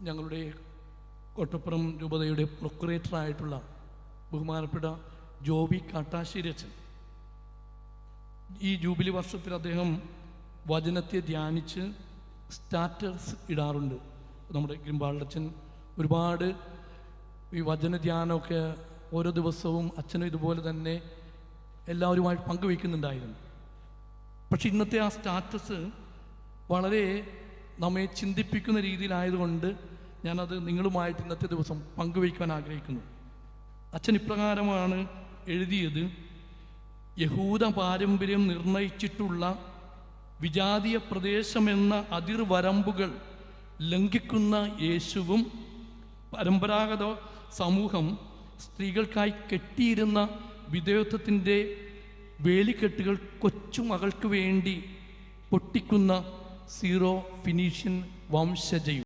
ഞങ്ങളുടെ കോട്ടപ്പുറം രൂപതയുടെ പ്രൊക്കുറേറ്ററായിട്ടുള്ള ബഹുമാനപ്പെട്ട ജോബി കാട്ടാശ്ശേരി അച്ഛൻ, ഈ ജൂബിലി വർഷത്തിൽ അദ്ദേഹം വചനത്തെ ധ്യാനിച്ച് സ്റ്റാറ്റസ് ഇടാറുണ്ട്. നമ്മുടെ ഗ്രിമ്പാളച്ചൻ ഒരുപാട് ഈ വചനധ്യാനമൊക്കെ ഓരോ ദിവസവും അച്ഛനും ഇതുപോലെ തന്നെ എല്ലാവരുമായി പങ്കുവയ്ക്കുന്നുണ്ടായിരുന്നു. പക്ഷെ ഇന്നത്തെ ആ സ്റ്റാറ്റസ് വളരെ നമ്മെ ചിന്തിപ്പിക്കുന്ന രീതിയിലായതുകൊണ്ട് ഞാനത് നിങ്ങളുമായിട്ട് ഇന്നത്തെ ദിവസം പങ്കുവയ്ക്കാൻ ആഗ്രഹിക്കുന്നു. അച്ഛൻ ഇപ്രകാരമാണ് എഴുതിയത്: യഹൂദ പാരമ്പര്യം നിർണയിച്ചിട്ടുള്ള വിജാതീയ പ്രദേശമെന്ന അതിർവരമ്പുകൾ ലംഘിക്കുന്ന യേശുവും പരമ്പരാഗത സമൂഹം സ്ത്രീകൾക്കായി കെട്ടിയിരുന്ന വിധേയത്വത്തിൻ്റെ വേലിക്കെട്ടുകൾ കൊച്ചുമകൾക്ക് വേണ്ടി പൊട്ടിക്കുന്ന സീറോ ഫിനീഷ്യൻ വംശജയും